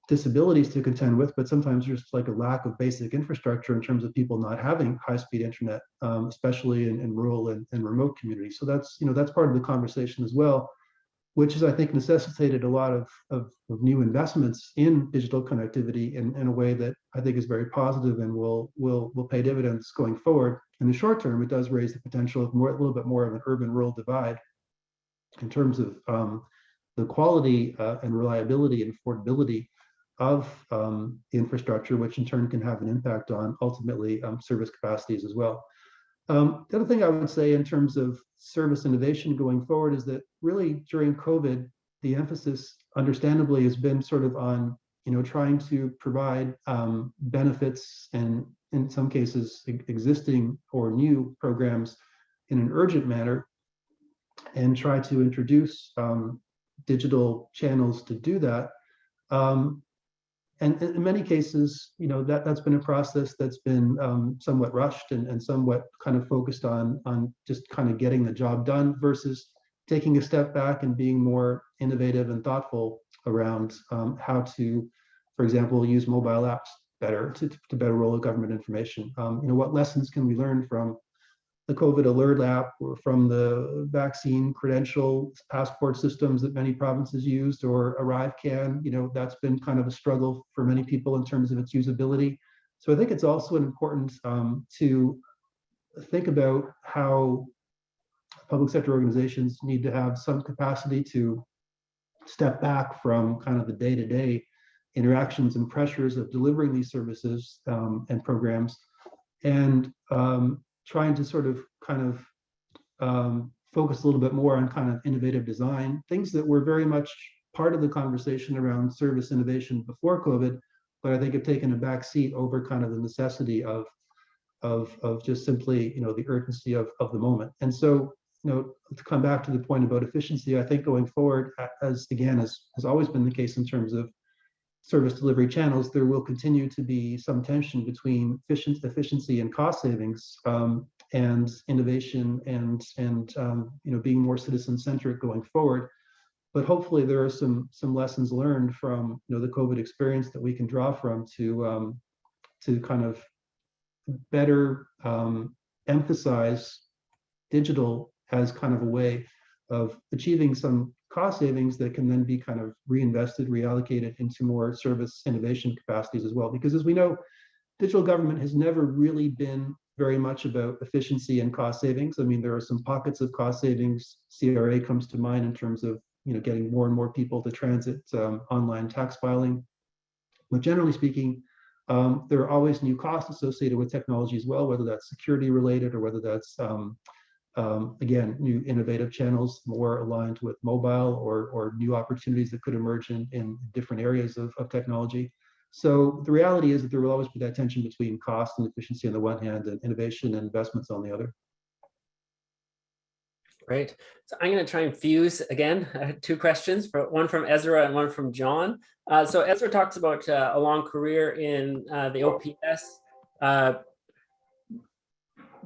disabilities to contend with, but sometimes there's like a lack of basic infrastructure in terms of people not having high-speed internet, especially in rural and remote communities. So that's part of the conversation as well, which is, I think, necessitated a lot of new investments in digital connectivity in a way that I think is very positive and will pay dividends going forward. In the short term, it does raise the potential of a little bit more of an urban-rural divide in terms of the quality and reliability and affordability of the infrastructure, which in turn can have an impact on ultimately service capacities as well. The other thing I would say in terms of service innovation going forward is that really during COVID, the emphasis understandably has been sort of on trying to provide benefits and in some cases existing or new programs in an urgent manner and try to introduce digital channels to do that. And in many cases, that's been a process that's been somewhat rushed and somewhat kind of focused on just kind of getting the job done versus taking a step back and being more innovative and thoughtful around how to, for example, use mobile apps better to better roll out government information. What lessons can we learn from the COVID alert app or from the vaccine credential passport systems that many provinces used, or ArriveCan? That's been kind of a struggle for many people in terms of its usability. So I think it's also important to think about how public sector organizations need to have some capacity to step back from kind of the day-to-day interactions and pressures of delivering these services and programs, and trying to sort of kind of focus a little bit more on kind of innovative design, things that were very much part of the conversation around service innovation before COVID, but I think have taken a back seat over kind of the necessity of just simply, the urgency of the moment. And so, to come back to the point about efficiency, I think going forward, as has always been the case in terms of service delivery channels, there will continue to be some tension between efficiency and cost savings, and innovation and being more citizen-centric going forward. But hopefully there are some lessons learned from the COVID experience that we can draw from to kind of better emphasize digital as kind of a way of achieving some cost savings that can then be kind of reinvested, reallocated into more service innovation capacities as well. Because as we know, digital government has never really been very much about efficiency and cost savings. I mean, there are some pockets of cost savings. CRA comes to mind in terms of getting more and more people to transit online tax filing. But generally speaking, there are always new costs associated with technology as well, whether that's security related or whether that's again, new innovative channels more aligned with mobile or new opportunities that could emerge in different areas of technology. So the reality is that there will always be that tension between cost and efficiency on the one hand and innovation and investments on the other.
Great. So I'm going to try and fuse again two questions, one from Ezra and one from John. So Ezra talks about a long career in the OPS,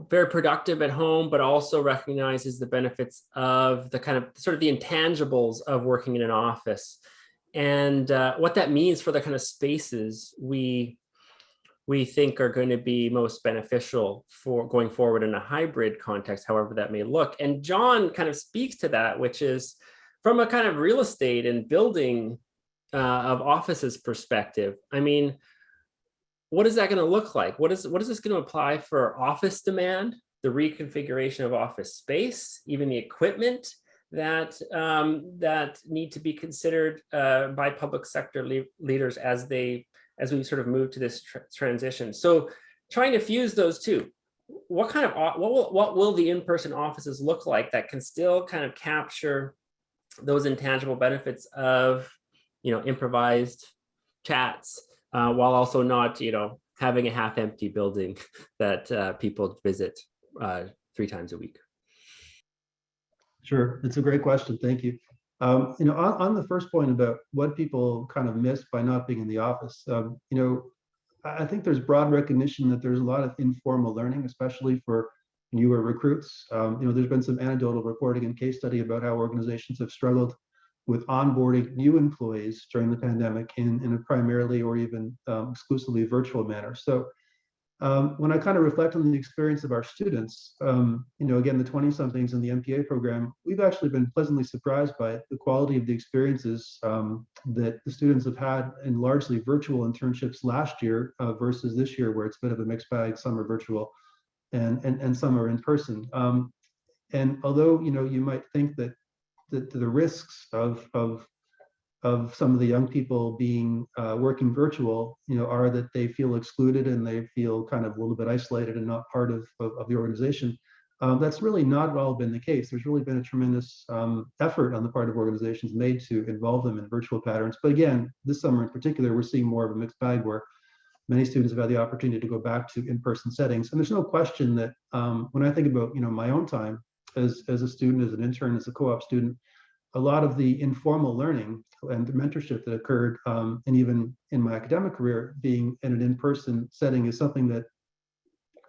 very productive at home, but also recognizes the benefits of the kind of sort of the intangibles of working in an office, and what that means for the kind of spaces we think are going to be most beneficial for going forward in a hybrid context, however that may look. And John kind of speaks to that, which is from a kind of real estate and building of offices perspective. I mean, what is that going to look like? What is this going to apply for office demand, the reconfiguration of office space, even the equipment that need to be considered by public sector leaders as we sort of move to this transition? So trying to fuse those two, what will the in-person offices look like that can still kind of capture those intangible benefits of improvised chats, while also not, having a half-empty building that people visit 3 times a week?
Sure, it's a great question. Thank you. On the first point about what people kind of miss by not being in the office, I think there's broad recognition that there's a lot of informal learning, especially for newer recruits. There's been some anecdotal reporting and case study about how organizations have struggled with onboarding new employees during the pandemic in a primarily or even exclusively virtual manner. So when I kind of reflect on the experience of our students, again, the 20-somethings in the MPA program, we've actually been pleasantly surprised by the quality of the experiences that the students have had in largely virtual internships last year versus this year, where it's a bit of a mixed bag. Some are virtual and some are in person. And although, you might think that the risks of some of the young people being working virtual, are that they feel excluded and they feel kind of a little bit isolated and not part of the organization. That's really not all been the case. There's really been a tremendous effort on the part of organizations made to involve them in virtual patterns. But again, this summer in particular, we're seeing more of a mixed bag where many students have had the opportunity to go back to in-person settings. And there's no question that when I think about, my own time as a student, as an intern, as a co-op student, a lot of the informal learning and the mentorship that occurred, and even in my academic career, being in an in-person setting is something that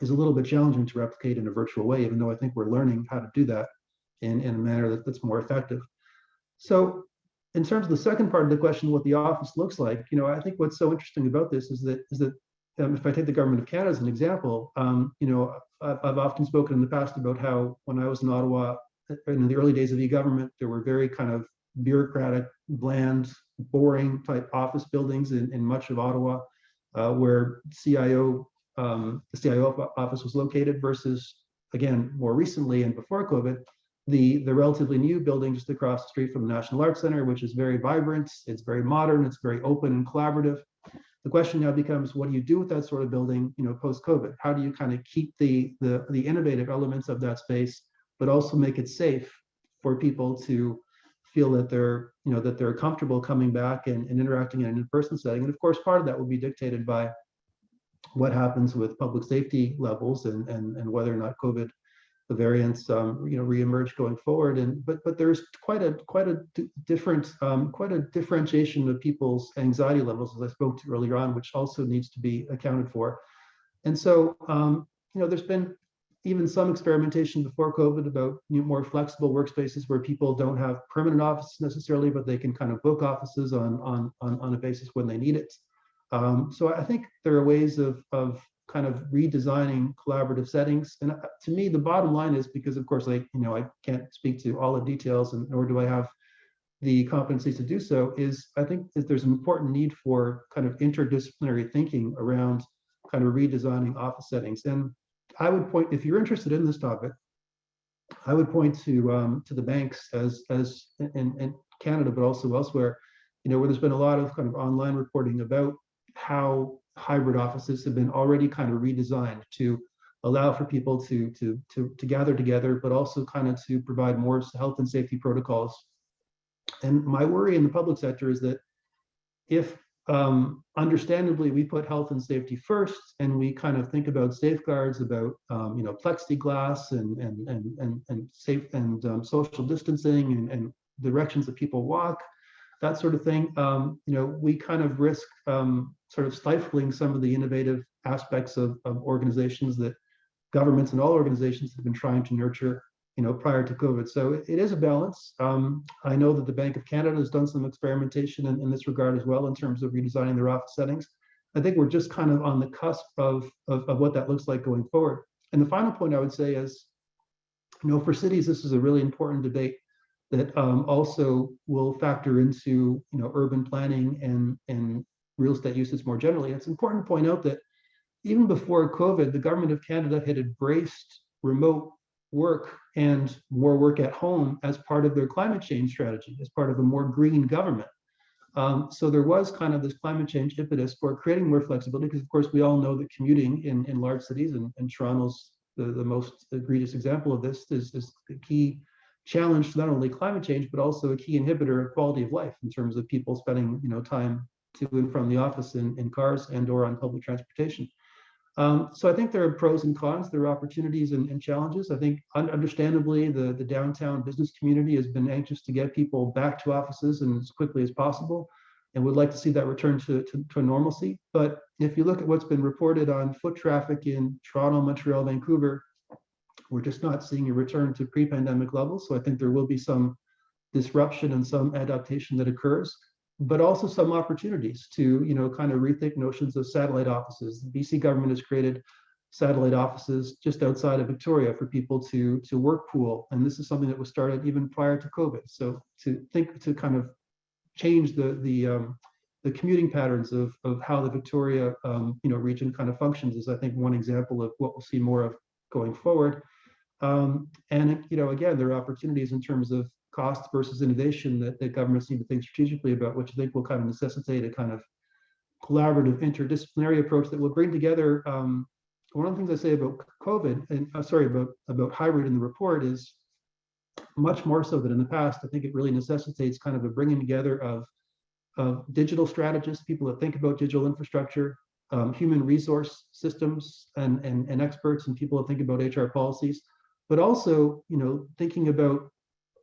is a little bit challenging to replicate in a virtual way, even though I think we're learning how to do that in a manner that's more effective. So in terms of the second part of the question, what the office looks like, I think what's so interesting about this is that if I take the government of Canada as an example, I've often spoken in the past about how when I was in Ottawa, in the early days of e-government, there were very kind of bureaucratic, bland, boring type office buildings in much of Ottawa, where the CIO office was located versus, again, more recently and before COVID, the relatively new building just across the street from the National Arts Centre, which is very vibrant, it's very modern, it's very open and collaborative. The question now becomes, what do you do with that sort of building, post-COVID? How do you kind of keep the innovative elements of that space, but also make it safe for people to feel that they're comfortable coming back and interacting in an in-person setting? And of course, part of that will be dictated by what happens with public safety levels and whether or not COVID, the variants, reemerge going forward. But there's quite a differentiation of people's anxiety levels, as I spoke to earlier on, which also needs to be accounted for. And so, there's been even some experimentation before COVID about more flexible workspaces where people don't have permanent offices necessarily, but they can kind of book offices on a basis when they need it. So I think there are ways of kind of redesigning collaborative settings. And to me, the bottom line is, because of course, I can't speak to all the details, and nor do I have the competencies to do so, is I think that there's an important need for kind of interdisciplinary thinking around kind of redesigning office settings. And I would point, if you're interested in this topic, I would point to the banks as in Canada, but also elsewhere, where there's been a lot of kind of online reporting about how hybrid offices have been already kind of redesigned to allow for people to gather together, but also kind of to provide more health and safety protocols. And my worry in the public sector is that if understandably we put health and safety first, and we kind of think about safeguards about plexiglass and safe and social distancing and directions that people walk, that sort of thing, we kind of risk sort of stifling some of the innovative aspects of organizations that governments and all organizations have been trying to nurture, prior to COVID. So it is a balance. I know that the Bank of Canada has done some experimentation in this regard as well in terms of redesigning their office settings. I think we're just kind of on the cusp of what that looks like going forward. And the final point I would say is, for cities, this is a really important debate that also will factor into urban planning and real estate uses more generally. It's important to point out that even before COVID, the government of Canada had embraced remote work and more work at home as part of their climate change strategy, as part of a more green government. So there was kind of this climate change impetus for creating more flexibility, because of course we all know that commuting in large cities, and Toronto's the most egregious example of this, is the key challenge to not only climate change, but also a key inhibitor of quality of life in terms of people spending time to and from the office in cars and or on public transportation. So I think there are pros and cons. There are opportunities and challenges. I think understandably, the downtown business community has been anxious to get people back to offices and as quickly as possible, and would like to see that return to normalcy. But if you look at what's been reported on foot traffic in Toronto, Montreal, Vancouver, we're just not seeing a return to pre-pandemic levels. So I think there will be some disruption and some adaptation that occurs, but also some opportunities to, kind of rethink notions of satellite offices. The BC government has created satellite offices just outside of Victoria for people to work pool. And this is something that was started even prior to COVID. So to kind of change the commuting patterns of how the Victoria, region kind of functions is, I think, one example of what we'll see more of going forward. And, again, there are opportunities in terms of cost versus innovation that governments need to think strategically about, which I think will kind of necessitate a kind of collaborative interdisciplinary approach that will bring together. One of the things I say about COVID and about hybrid in the report is much more so than in the past. I think it really necessitates kind of a bringing together of digital strategists, people that think about digital infrastructure, human resource systems and experts, and people that think about HR policies, but also, thinking about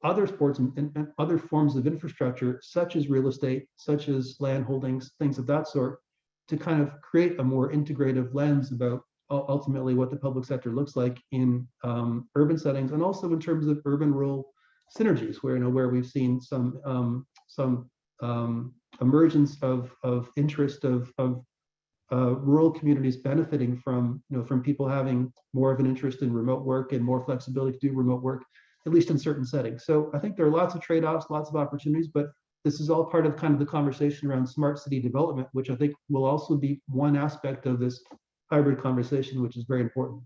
other sports and other forms of infrastructure, such as real estate, such as land holdings, things of that sort, to kind of create a more integrative lens about ultimately what the public sector looks like in urban settings, and also in terms of urban-rural synergies, where we've seen some emergence of interest of rural communities benefiting from people having more of an interest in remote work and more flexibility to do remote work, at least in certain settings. So I think there are lots of trade-offs, lots of opportunities, but this is all part of kind of the conversation around smart city development, which I think will also be one aspect of this hybrid conversation, which is very important.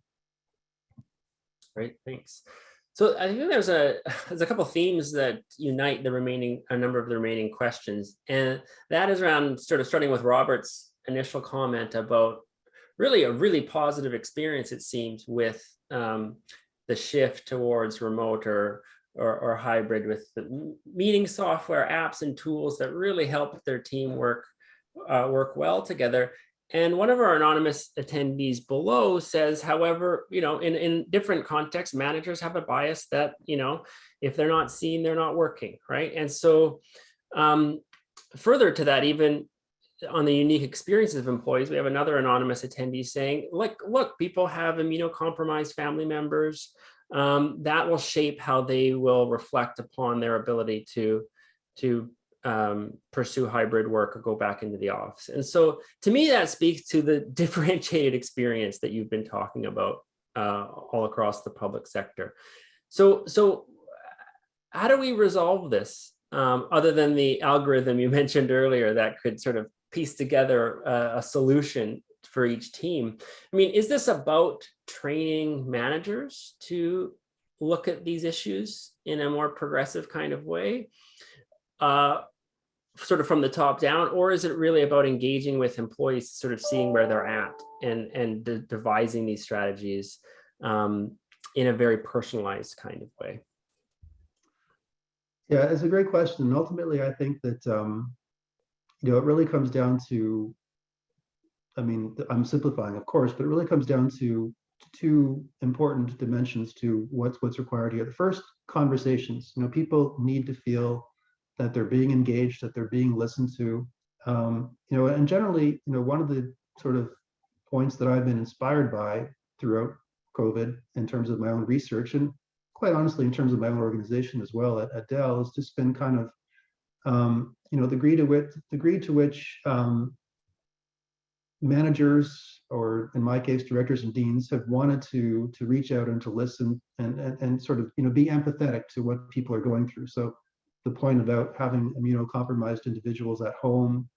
Great, thanks. So I think there's a couple of themes that unite a number of the remaining questions, and that is around sort of starting with Robert's initial comment about really a really positive experience, it seems, with the shift towards remote or hybrid, with the meeting software, apps, and tools that really help their team work well together. And one of our anonymous attendees below says, however, in different contexts, managers have a bias that, if they're not seen, they're not working, right? And so further to that, even on the unique experiences of employees, we have another anonymous attendee saying, look, people have immunocompromised family members. That will shape how they will reflect upon their ability to pursue hybrid work or go back into the office. And so to me, that speaks to the differentiated experience that you've been talking about all across the public sector. So how do we resolve this, other than the algorithm you mentioned earlier that could sort of piece together a solution for each team? I mean, is this about training managers to look at these issues in a more progressive kind of way, sort of from the top down, or is it really about engaging with employees, sort of seeing where they're at and devising these strategies in a very personalized kind of way?
Yeah, it's a great question. And ultimately, I think that it really comes down to, I mean, I'm simplifying, of course, but it really comes down to two important dimensions to what's required here. The first, conversations. People need to feel that they're being engaged, that they're being listened to. And generally, one of the sort of points that I've been inspired by throughout COVID in terms of my own research, and quite honestly, in terms of my own organization as well at Dell, has just been kind of, the degree to which managers, or in my case, directors and deans, have wanted to reach out and to listen and sort of, be empathetic to what people are going through. So the point about having immunocompromised individuals at home,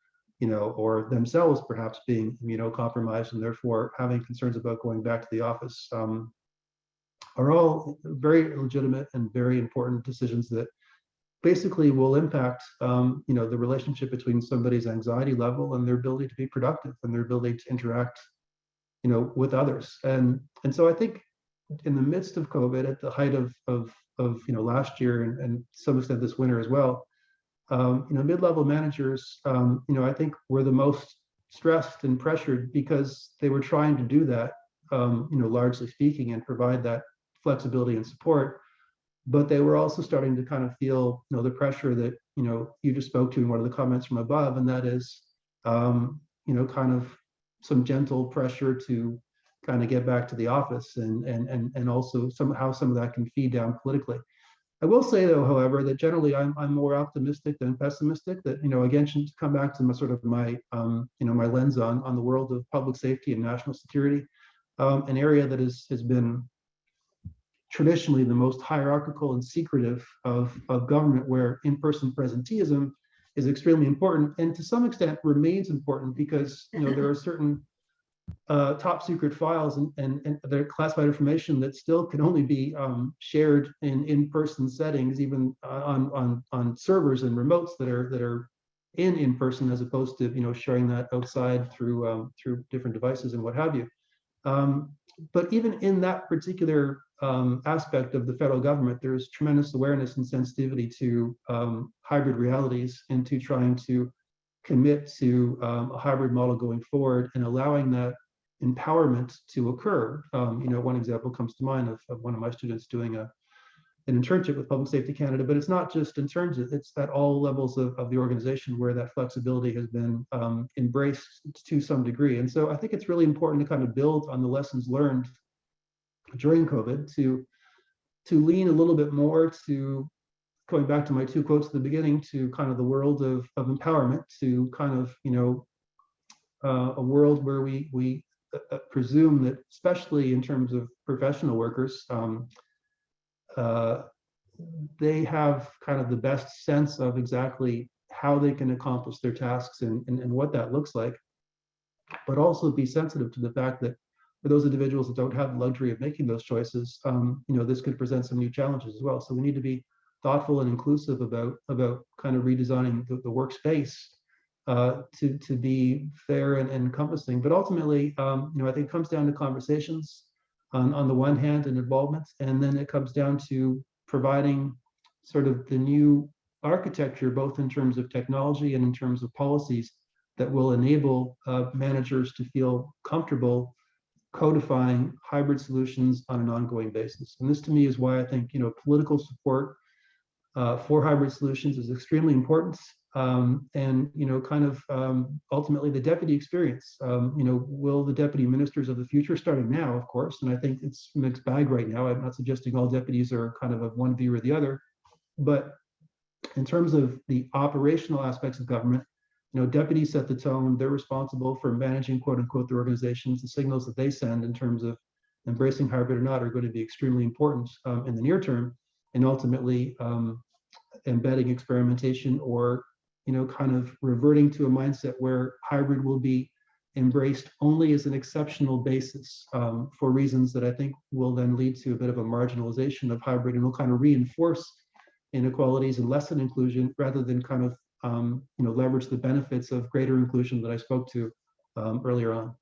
or themselves perhaps being immunocompromised and therefore having concerns about going back to the office, are all very legitimate and very important decisions that basically will impact the relationship between somebody's anxiety level and their ability to be productive and their ability to interact with others. And so I think in the midst of COVID, at the height of last year and to some extent this winter as well, mid-level managers, I think were the most stressed and pressured because they were trying to do that, largely speaking, and provide that flexibility and support. But they were also starting to kind of feel, the pressure that, you just spoke to in one of the comments from above, and that is, kind of some gentle pressure to kind of get back to the office, and also somehow some of that can feed down politically. I will say, though, however, that generally I'm more optimistic than pessimistic. That, again, to come back to my my lens on the world of public safety and national security, an area that has been traditionally the most hierarchical and secretive of government, where in-person presenteeism is extremely important, and to some extent remains important, because there are certain top secret files and their classified information that still can only be shared in-person settings, even on servers and remotes that are in person, as opposed to sharing that outside through different devices and what have you. But even in that particular aspect of the federal government, there's tremendous awareness and sensitivity to hybrid realities, and to trying to commit to a hybrid model going forward, and allowing that empowerment to occur. One example comes to mind of one of my students doing an internship with Public Safety Canada, but it's not just internships, it's at all levels of the organization where that flexibility has been embraced to some degree. And so I think it's really important to kind of build on the lessons learned during COVID, to lean a little bit more to, going back to my two quotes at the beginning, to kind of the world of empowerment, to kind of, a world where we presume that, especially in terms of professional workers, they have kind of the best sense of exactly how they can accomplish their tasks, and what that looks like, but also be sensitive to the fact that for those individuals that don't have the luxury of making those choices, this could present some new challenges as well. So we need to be thoughtful and inclusive about kind of redesigning the workspace to be fair and encompassing. But ultimately, I think it comes down to conversations on the one hand, and involvement, and then it comes down to providing sort of the new architecture, both in terms of technology and in terms of policies, that will enable managers to feel comfortable codifying hybrid solutions on an ongoing basis. And this, to me, is why I think political support for hybrid solutions is extremely important. And kind of ultimately the deputy experience. Will the deputy ministers of the future, starting now, of course, and I think it's a mixed bag right now. I'm not suggesting all deputies are kind of one view or the other, but in terms of the operational aspects of government, deputies set the tone. They're responsible for managing, quote unquote, the organizations. The signals that they send in terms of embracing hybrid or not are going to be extremely important in the near term, and ultimately embedding experimentation, or kind of reverting to a mindset where hybrid will be embraced only as an exceptional basis, for reasons that I think will then lead to a bit of a marginalization of hybrid, and will kind of reinforce inequalities and lessen inclusion, rather than kind of leverage the benefits of greater inclusion that I spoke to earlier on.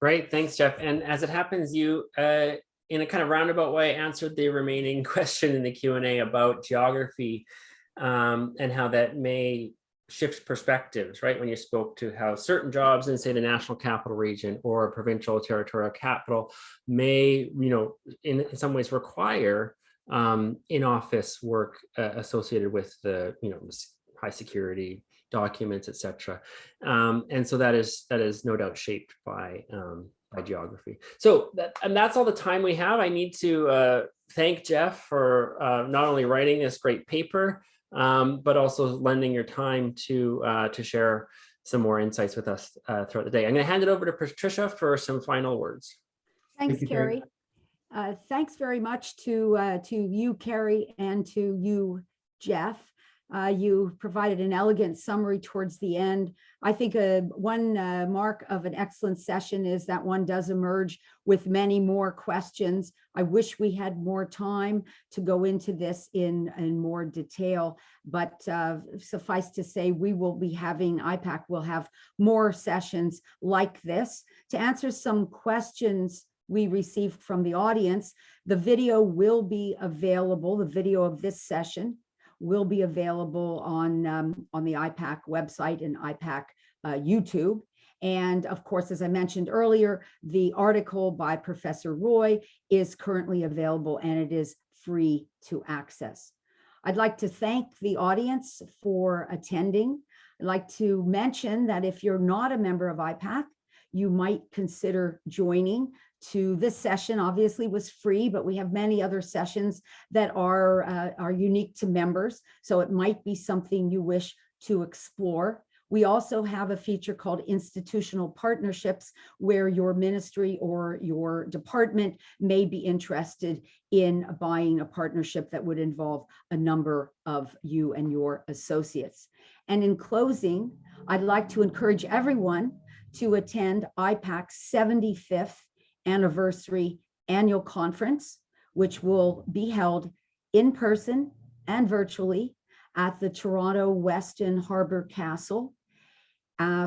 Great, thanks, Jeff. And as it happens, you, in a kind of roundabout way, answered the remaining question in the Q&A about geography, and how that may shift perspectives, right? When you spoke to how certain jobs in, say, the National Capital Region or a provincial territorial capital may, in some ways require in-office work associated with the, high security documents, etc. And so that is no doubt shaped by geography. So that's all the time we have. I need to thank Jeff for not only writing this great paper, but also lending your time to share some more insights with us throughout the day. I'm going to hand it over to Patricia for some final words.
Thanks,
Thank you, Carey.
Carey. Thanks very much to you, Carey, and to you, Jeff. You provided an elegant summary towards the end. I think one mark of an excellent session is that one does emerge with many more questions. I wish we had more time to go into this in more detail, but suffice to say, we will be having, IPAC will have more sessions like this. To answer some questions we received from the audience, the video will be available, the video of this session will be available on the IPAC website and IPAC YouTube. And of course, as I mentioned earlier, the article by Professor Roy is currently available and it is free to access. I'd like to thank the audience for attending. I'd like to mention that if you're not a member of IPAC, you might consider joining. To this session obviously was free, but we have many other sessions that are unique to members. So it might be something you wish to explore. We also have a feature called institutional partnerships, where your ministry or your department may be interested in buying a partnership that would involve a number of you and your associates. And in closing, I'd like to encourage everyone to attend IPAC's 75th anniversary annual conference, which will be held in person and virtually at the Toronto Weston Harbour Castle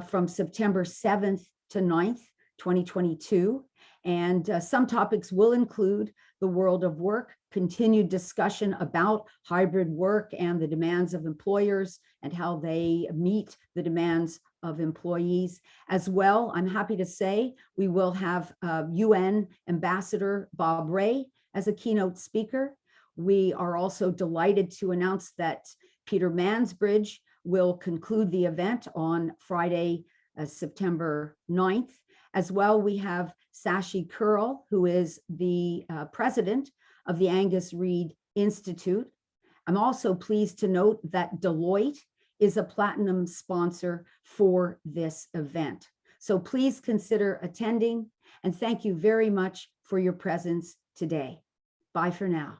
from September 7th to 9th, 2022. And some topics will include the world of work, continued discussion about hybrid work and the demands of employers and how they meet the demands of employees. As well, I'm happy to say we will have UN Ambassador Bob Ray as a keynote speaker. We are also delighted to announce that Peter Mansbridge will conclude the event on Friday, September 9th. As well, we have Sashi Curl, who is the president of the Angus Reid Institute. I'm also pleased to note that Deloitte is a platinum sponsor for this event. So please consider attending, and thank you very much for your presence today. Bye for now.